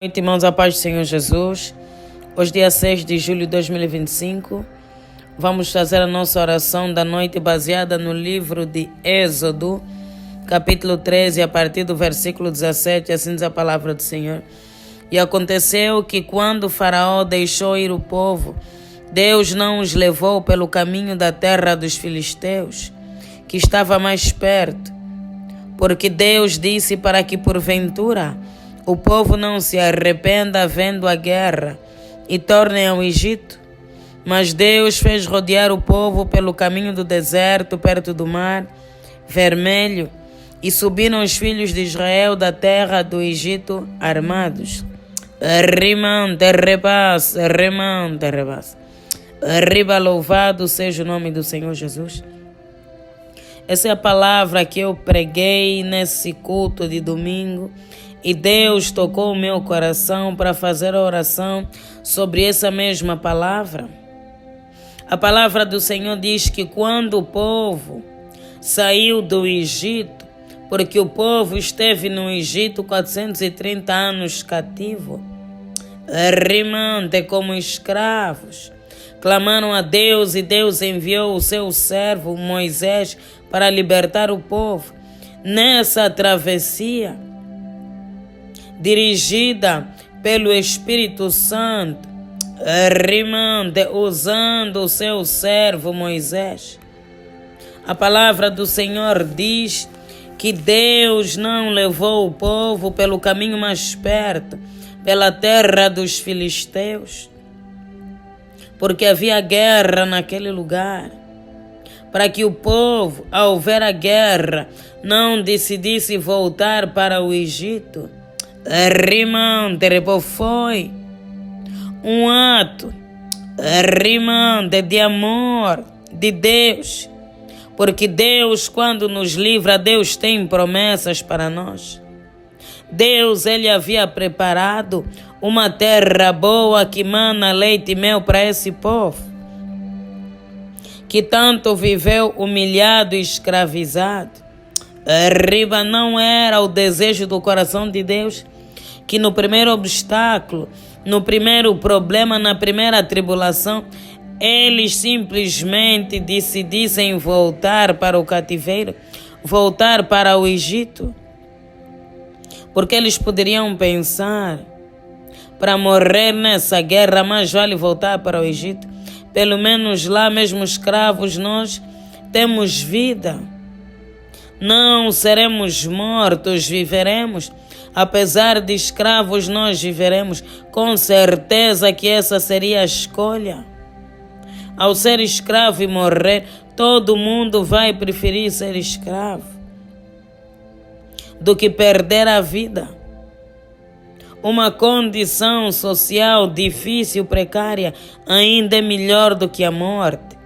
Boa noite, irmãos, a paz do Senhor Jesus. Hoje, dia 6 de julho de 2025, vamos fazer a nossa oração da noite baseada no livro de Êxodo, capítulo 13, a partir do versículo 17, assim diz a palavra do Senhor. E aconteceu que quando Faraó deixou ir o povo, Deus não os levou pelo caminho da terra dos filisteus, que estava mais perto, porque Deus disse para que porventura o povo não se arrependa vendo a guerra e tornem ao Egito. Mas Deus fez rodear o povo pelo caminho do deserto, perto do mar Vermelho, e subiram os filhos de Israel da terra do Egito armados. Arriba, louvado seja o nome do Senhor Jesus. Essa é a palavra que eu preguei nesse culto de domingo. E Deus tocou o meu coração para fazer a oração sobre essa mesma palavra. A palavra do Senhor diz que quando o povo saiu do Egito, porque o povo esteve no Egito 430 anos cativo, rimante como escravos, clamaram a Deus e Deus enviou o seu servo Moisés para libertar o povo. Nessa travessia, dirigida pelo Espírito Santo, rimante, usando o seu servo Moisés. A palavra do Senhor diz que Deus não levou o povo pelo caminho mais perto, pela terra dos filisteus, porque havia guerra naquele lugar, para que o povo, ao ver a guerra, não decidisse voltar para o Egito. Rimante, foi um ato rimante de amor de Deus, porque Deus, quando nos livra, Deus tem promessas para nós. Deus, Ele havia preparado uma terra boa que mana leite e mel para esse povo, que tanto viveu humilhado e escravizado. Arriba, não era o desejo do coração de Deus que no primeiro obstáculo, no primeiro problema, na primeira tribulação, eles simplesmente decidissem voltar para o cativeiro, voltar para o Egito, porque eles poderiam pensar, para morrer nessa guerra, mais vale voltar para o Egito. Pelo menos lá, mesmo escravos, nós temos vida. Não seremos mortos, viveremos. Apesar de escravos, nós viveremos. Com certeza que essa seria a escolha. Ao ser escravo e morrer, todo mundo vai preferir ser escravo do que perder a vida. Uma condição social difícil, precária, ainda é melhor do que a morte.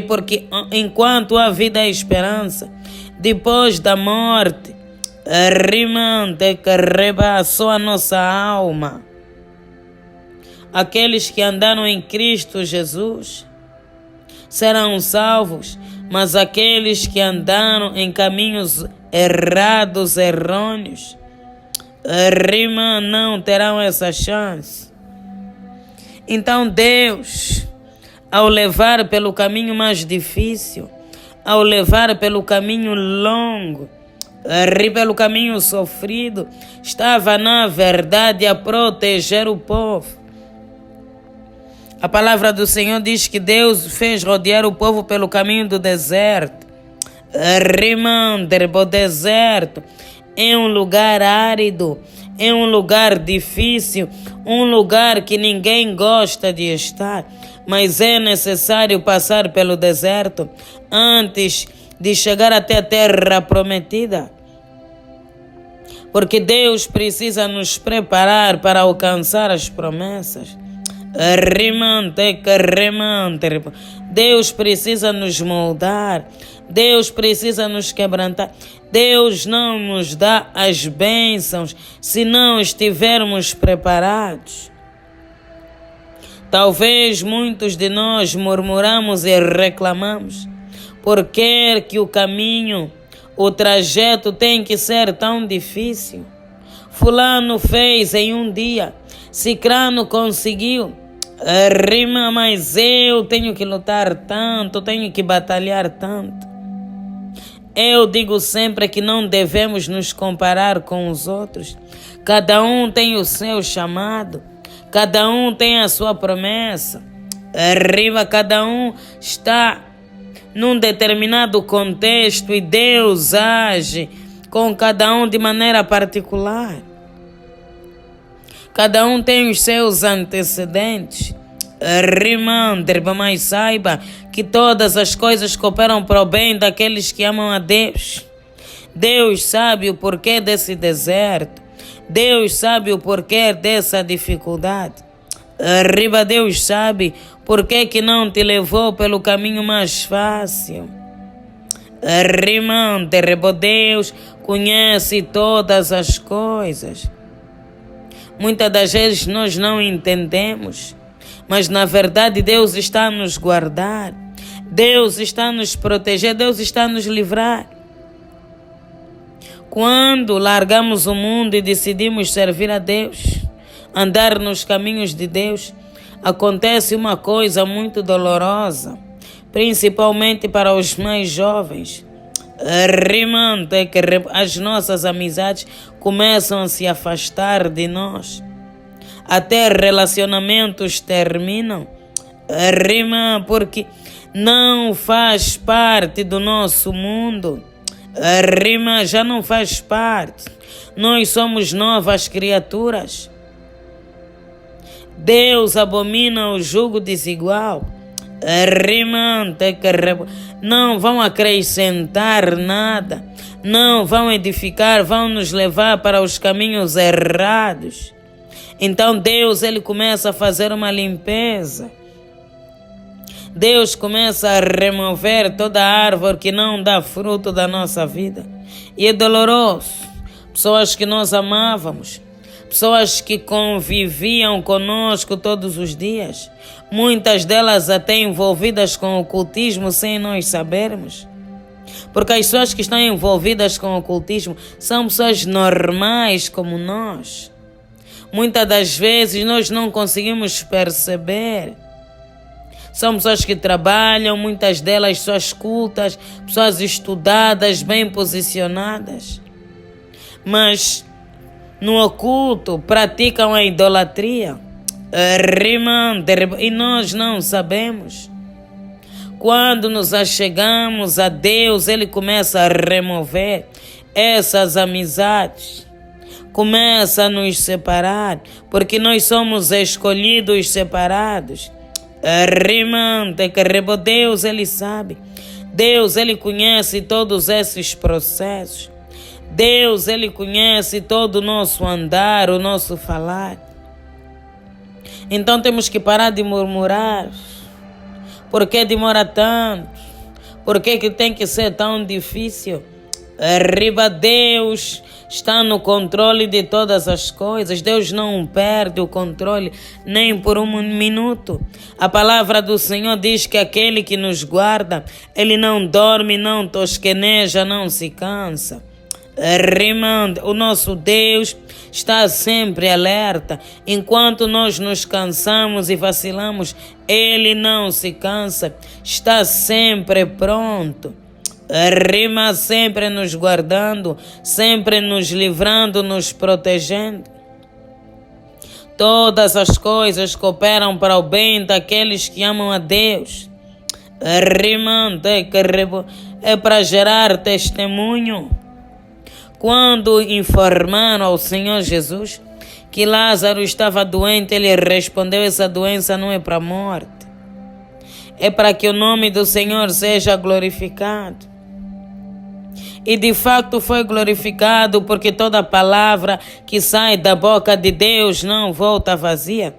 Porque enquanto a vida é esperança, depois da morte, rimante que rebaçou a nossa alma. Aqueles que andaram em Cristo Jesus serão salvos, mas aqueles que andaram em caminhos errados, errôneos, não terão essa chance. Então Deus, ao levar pelo caminho mais difícil, ao levar pelo caminho longo, pelo caminho sofrido, estava na verdade a proteger o povo. A palavra do Senhor diz que Deus fez rodear o povo pelo caminho do deserto. O deserto é um lugar árido, é um lugar difícil, um lugar que ninguém gosta de estar, mas é necessário passar pelo deserto antes de chegar até a terra prometida, porque Deus precisa nos preparar para alcançar as promessas. Deus precisa nos moldar, Deus precisa nos quebrantar. Deus não nos dá as bênçãos se não estivermos preparados. Talvez muitos de nós murmuramos e reclamamos porque que o caminho, o trajeto tem que ser tão difícil. fulano fez em um dia, cicrano conseguiu. Rima, mas eu tenho que lutar tanto, tenho que batalhar tanto. Eu digo sempre que não devemos nos comparar com os outros. Cada um tem o seu chamado, cada um tem a sua promessa. Arriba, cada um está num determinado contexto e Deus age com cada um de maneira particular. Cada um tem os seus antecedentes. Mas saiba que todas as coisas cooperam para o bem daqueles que amam a Deus. Deus sabe o porquê desse deserto. Deus sabe o porquê dessa dificuldade. Deus sabe porquê que não te levou pelo caminho mais fácil. Deus conhece todas as coisas. Muitas das vezes nós não entendemos, mas na verdade Deus está a nos guardar, Deus está a nos proteger, Deus está a nos livrar. Quando largamos o mundo e decidimos servir a Deus, andar nos caminhos de Deus, acontece uma coisa muito dolorosa, principalmente para os mais jovens. As nossas amizades começam a se afastar de nós. Até relacionamentos terminam. Porque não faz parte do nosso mundo. Já não faz parte. Nós somos novas criaturas. Deus abomina o jugo desigual. Não vão acrescentar nada, não vão edificar, vão nos levar para os caminhos errados. Então Deus, ele começa a fazer uma limpeza. Deus começa a remover toda árvore que não dá fruto da nossa vida. E é doloroso. Pessoas que nós amávamos, pessoas que conviviam conosco todos os dias, muitas delas até envolvidas com o ocultismo sem nós sabermos. Porque as pessoas que estão envolvidas com o ocultismo são pessoas normais como nós. Muitas das vezes nós não conseguimos perceber. São pessoas que trabalham, muitas delas pessoas cultas, pessoas estudadas, bem posicionadas. Mas no oculto praticam a idolatria. E nós não sabemos. Quando nos achegamos a Deus, ele começa a remover essas amizades. Começa a nos separar, porque nós somos escolhidos separados. Deus, ele sabe. Deus, ele conhece todos esses processos. Deus, ele conhece todo o nosso andar, o nosso falar. Então temos que parar de murmurar. Por que demora tanto? Por que tem que ser tão difícil? Deus está no controle de todas as coisas. Deus não perde o controle nem por um minuto. A palavra do Senhor diz que aquele que nos guarda, ele não dorme, não tosqueneja, não se cansa. O nosso Deus está sempre alerta. Enquanto nós nos cansamos e vacilamos, ele não se cansa, está sempre pronto. Sempre nos guardando, sempre nos livrando, nos protegendo. Todas as coisas cooperam para o bem daqueles que amam a Deus. É para gerar testemunho. Quando informaram ao Senhor Jesus que Lázaro estava doente, ele respondeu: essa doença não é para a morte, é para que o nome do Senhor seja glorificado. E de fato foi glorificado, porque toda palavra que sai da boca de Deus não volta vazia.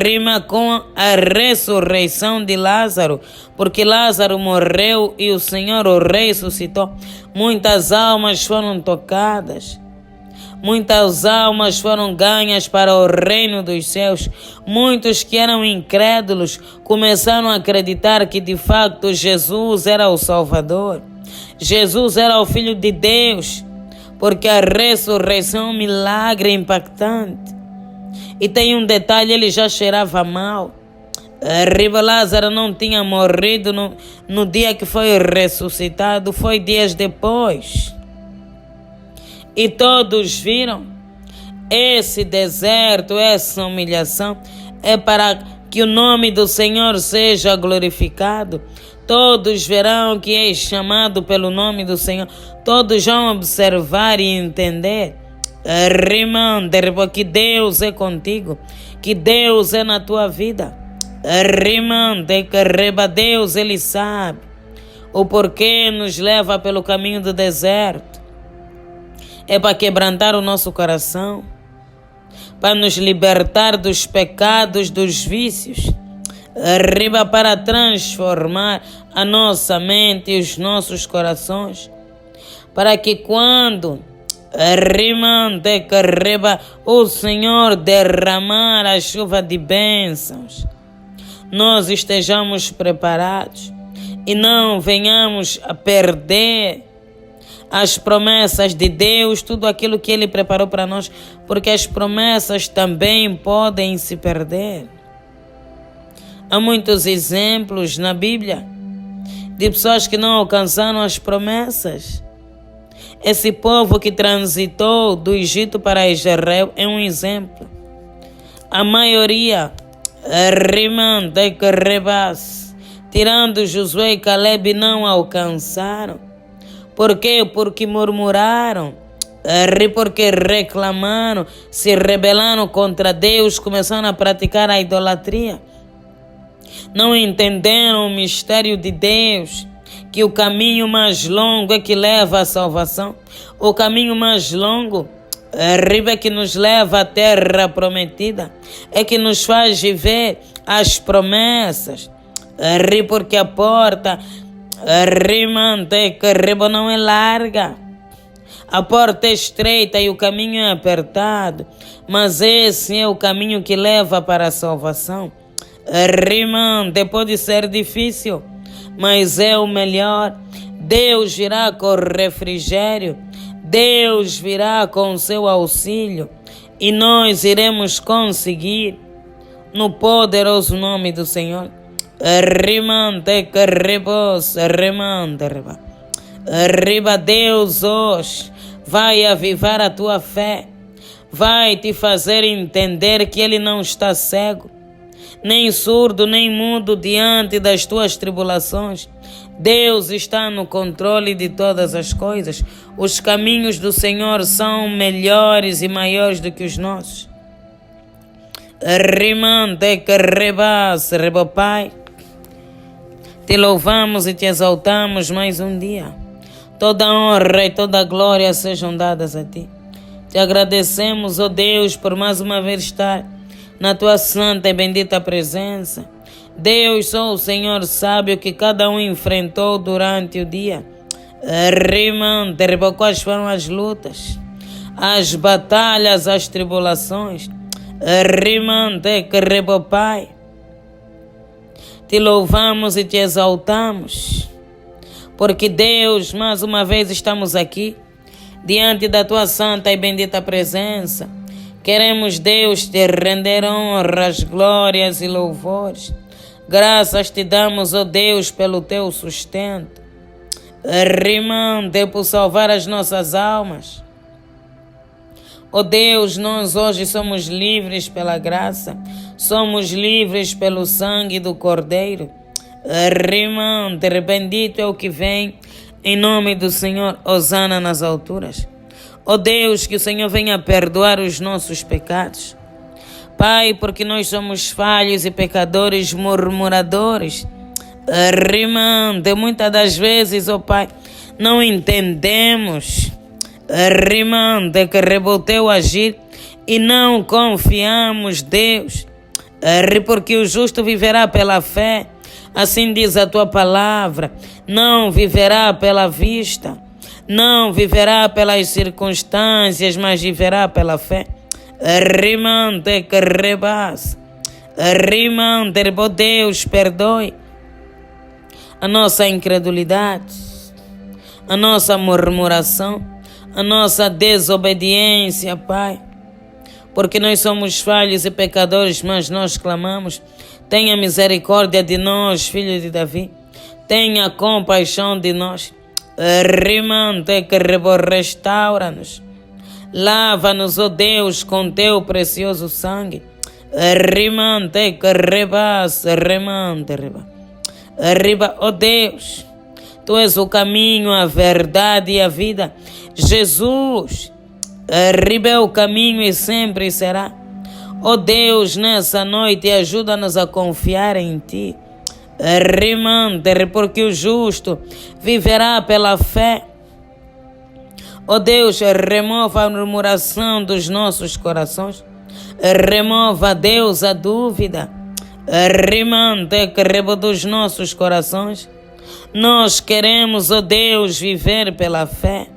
Rima com a ressurreição de Lázaro, porque Lázaro morreu e o Senhor o ressuscitou. Muitas almas foram tocadas, muitas almas foram ganhas para o reino dos céus. Muitos que eram incrédulos começaram a acreditar que de fato Jesus era o Salvador, Jesus era o Filho de Deus, porque a ressurreição é um milagre impactante. E tem um detalhe, ele já cheirava mal. Lázaro não tinha morrido no dia que foi ressuscitado, foi dias depois. E todos viram. Esse deserto, essa humilhação é para que o nome do Senhor seja glorificado. Todos verão que és chamado pelo nome do Senhor. Todos vão observar e entender. Que Deus é contigo, que Deus é na tua vida. Deus, Ele sabe o porquê nos leva pelo caminho do deserto. É para quebrantar o nosso coração, para nos libertar dos pecados, dos vícios, para transformar a nossa mente e os nossos corações, para que quando o Senhor derramar a chuva de bênçãos, nós estejamos preparados e não venhamos a perder as promessas de Deus, tudo aquilo que Ele preparou para nós, porque as promessas também podem se perder. Há muitos exemplos na Bíblia de pessoas que não alcançaram as promessas. Esse povo que transitou do Egito para Israel é um exemplo. A maioria, tirando Josué e Caleb, não alcançaram. Por quê? Porque murmuraram, porque reclamaram, se rebelaram contra Deus, começaram a praticar a idolatria. Não entenderam o mistério de Deus, que o caminho mais longo é que leva à salvação. O caminho mais longo é que nos leva à terra prometida, é que nos faz viver as promessas. Porque a porta não é larga, a porta é estreita e o caminho é apertado, mas esse é o caminho que leva para a salvação. Pode ser difícil, mas é o melhor. Deus virá com refrigério, Deus virá com seu auxílio e nós iremos conseguir no poderoso nome do Senhor. Deus hoje vai avivar a tua fé, vai te fazer entender que Ele não está cego, nem surdo, nem mudo diante das tuas tribulações. Deus está no controle de todas as coisas. Os caminhos do Senhor são melhores e maiores do que os nossos. Pai, te louvamos e te exaltamos mais um dia. Toda honra e toda glória sejam dadas a ti. Te agradecemos, ó Deus, por mais uma vez estar na tua santa e bendita presença. Deus, só o Senhor sabe o que cada um enfrentou durante o dia. Quais foram as lutas, as batalhas, as tribulações. Pai, te louvamos e te exaltamos, porque Deus, mais uma vez estamos aqui, diante da tua santa e bendita presença. Queremos, Deus, te render honras, glórias e louvores. Graças te damos, ó Deus, pelo teu sustento. Por salvar as nossas almas. Ó Deus, nós hoje somos livres pela graça, somos livres pelo sangue do Cordeiro. Bendito é o que vem, em nome do Senhor, hosana nas alturas. Ó Deus, que o Senhor venha perdoar os nossos pecados. Pai, porque nós somos falhos e pecadores, murmuradores. Muitas das vezes, ó Pai, não entendemos. Que o teu agir e não confiamos, Deus. Porque o justo viverá pela fé. Assim diz a tua palavra. Não viverá pela vista, não viverá pelas circunstâncias, mas viverá pela fé. Deus, perdoe a nossa incredulidade, a nossa murmuração, a nossa desobediência, Pai. Porque nós somos falhos e pecadores, mas nós clamamos. Tenha misericórdia de nós, filho de Davi. Tenha compaixão de nós. Restaura-nos. Lava-nos, ó Deus, com teu precioso sangue. Ó Deus, tu és o caminho, a verdade e a vida. Jesus, é o caminho e sempre será. Ó Deus, nessa noite ajuda-nos a confiar em ti. Porque o justo viverá pela fé. Ó Deus, remova a murmuração dos nossos corações. Remova, Deus, a dúvida. Dos nossos corações. Nós queremos, ó Deus, viver pela fé.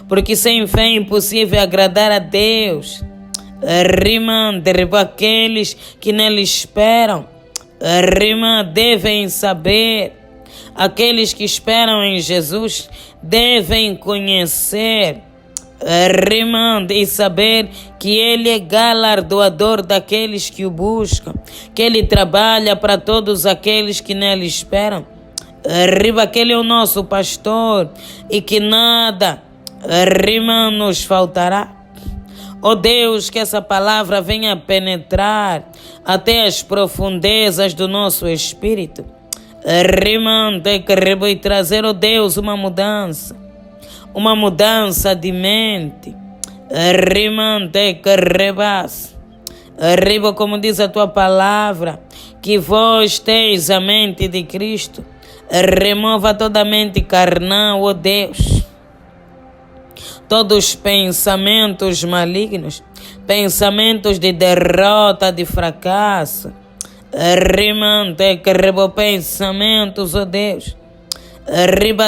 Porque sem fé é impossível agradar a Deus. Aqueles que nele esperam. Devem saber. Aqueles que esperam em Jesus devem conhecer e saber que Ele é galardoador daqueles que o buscam, que Ele trabalha para todos aqueles que nele esperam. Que Ele é o nosso pastor e que nada nos faltará. Ó Deus, que essa palavra venha penetrar até as profundezas do nosso espírito. E trazer, ó Deus, uma mudança de mente. Como diz a tua palavra, que vós teis a mente de Cristo. Remova toda a mente carnal, ó Deus. Todos os pensamentos malignos, pensamentos de derrota, de fracasso. Pensamentos, ó Deus,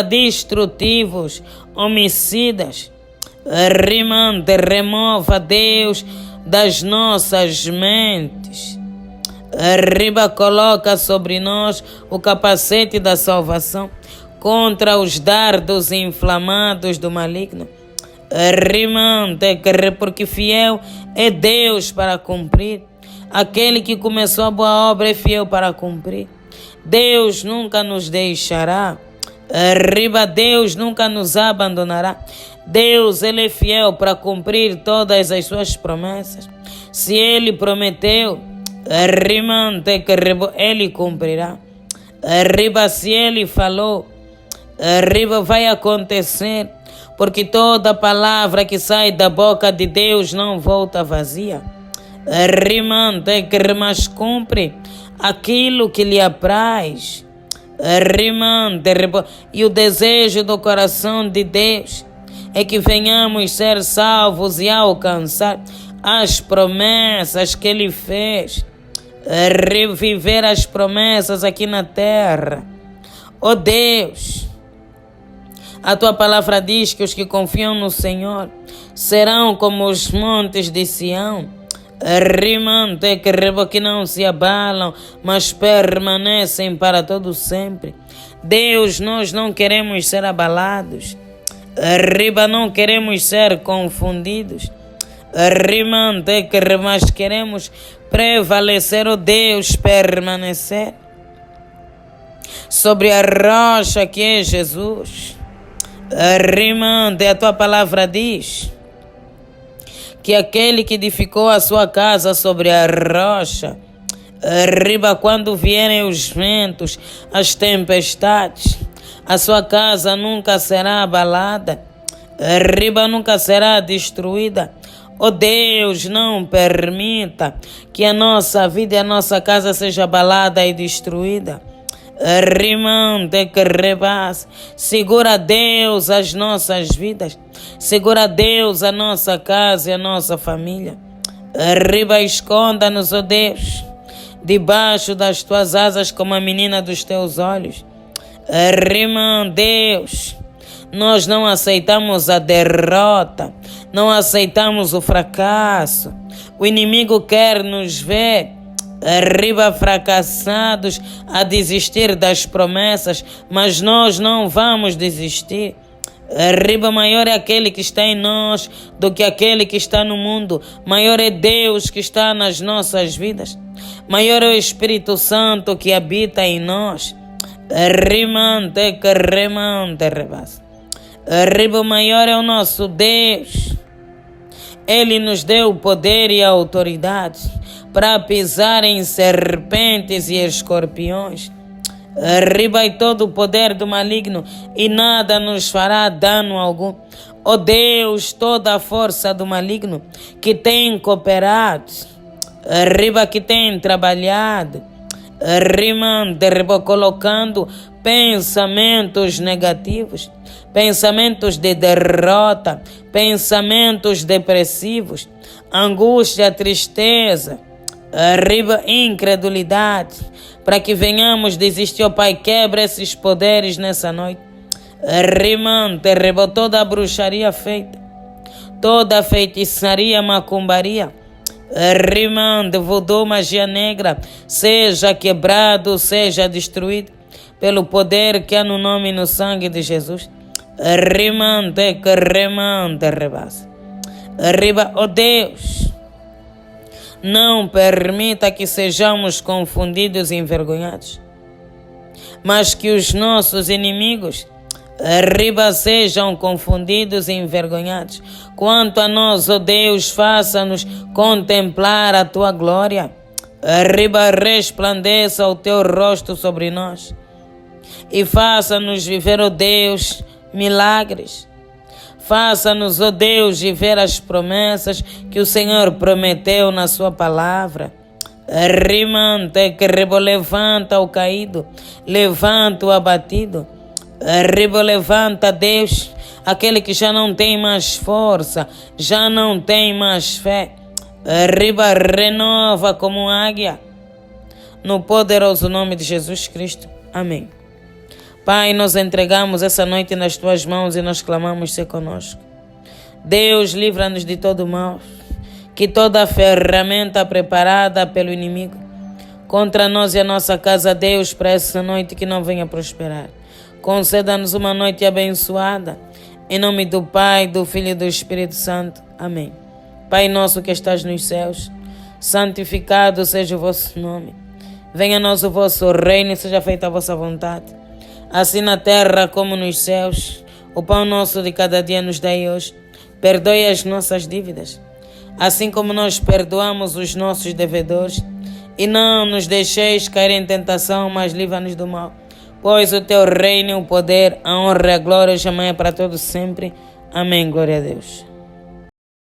destrutivos, homicidas. Remova, Deus, das nossas mentes. Coloca sobre nós o capacete da salvação contra os dardos inflamados do maligno. Porque fiel é Deus para cumprir. Aquele que começou a boa obra é fiel para cumprir. Deus nunca nos deixará. Deus nunca nos abandonará. Deus, Ele é fiel para cumprir todas as suas promessas. Se Ele prometeu, Ele cumprirá. Se Ele falou, vai acontecer. Porque toda palavra que sai da boca de Deus não volta vazia. Mas cumpre aquilo que lhe apraz. E o desejo do coração de Deus é que venhamos ser salvos e alcançar as promessas que Ele fez. Reviver as promessas aqui na terra. Ó Deus, a tua palavra diz que os que confiam no Senhor serão como os montes de Sião. Que não se abalam, mas permanecem para todo sempre. Deus, nós não queremos ser abalados. Não queremos ser confundidos. Mas queremos prevalecer, ó Deus, permanecer sobre a rocha que é Jesus. A tua palavra diz que aquele que edificou a sua casa sobre a rocha, quando vierem os ventos, as tempestades, a sua casa nunca será abalada, nunca será destruída. Ó Deus, não permita que a nossa vida e a nossa casa seja abalada e destruída. Segura, Deus, as nossas vidas. Segura, Deus, a nossa casa e a nossa família. Esconda-nos, ó Deus, debaixo das tuas asas como a menina dos teus olhos. Deus, nós não aceitamos a derrota, não aceitamos o fracasso. O inimigo quer nos ver fracassados, a desistir das promessas, mas nós não vamos desistir. Arriba, maior é aquele que está em nós do que aquele que está no mundo. Maior é Deus que está nas nossas vidas. Maior é o Espírito Santo que habita em nós. Arriba, maior é o nosso Deus. Ele nos deu o poder e a autoridade para pisar em serpentes e escorpiões. Arriba e todo o poder do maligno e nada nos fará dano algum. Ó Deus, toda a força do maligno que tem cooperado, arriba que tem trabalhado, arriba colocando pensamentos negativos, pensamentos de derrota, pensamentos depressivos, angústia, tristeza, arriba incredulidade, para que venhamos desistir, ó Pai, quebra esses poderes nessa noite. Arriba toda a bruxaria feita, toda a feitiçaria, macumbaria, voodoo, magia negra, seja quebrado, seja destruído, pelo poder que há no nome e no sangue de Jesus. Arriba, ó Deus, não permita que sejamos confundidos e envergonhados, mas que os nossos inimigos, arriba, sejam confundidos e envergonhados. Quanto a nós, ó Deus, faça-nos contemplar a tua glória. Arriba, resplandeça o teu rosto sobre nós e faça-nos viver, ó Deus, milagres. Faça-nos, ó Deus, viver as promessas que o Senhor prometeu na sua palavra. Levanta o caído, levanta o abatido. Levanta, Deus, aquele que já não tem mais força, já não tem mais fé. Renova como águia, no poderoso nome de Jesus Cristo. Amém. Pai, nós entregamos essa noite nas tuas mãos e nós clamamos ser conosco. Deus, livra-nos de todo mal, que toda ferramenta preparada pelo inimigo contra nós e a nossa casa, Deus, para essa noite que não venha prosperar. Conceda-nos uma noite abençoada, em nome do Pai, do Filho e do Espírito Santo. Amém. Pai nosso que estás nos céus, santificado seja o vosso nome. Venha a nós o vosso reino e seja feita a vossa vontade, assim na terra como nos céus. O pão nosso de cada dia nos dai hoje. Perdoe as nossas dívidas, assim como nós perdoamos os nossos devedores. E não nos deixeis cair em tentação, mas livra-nos do mal. Pois o teu reino, o poder, a honra e a glória, jamais é para todos sempre. Amém. Glória a Deus.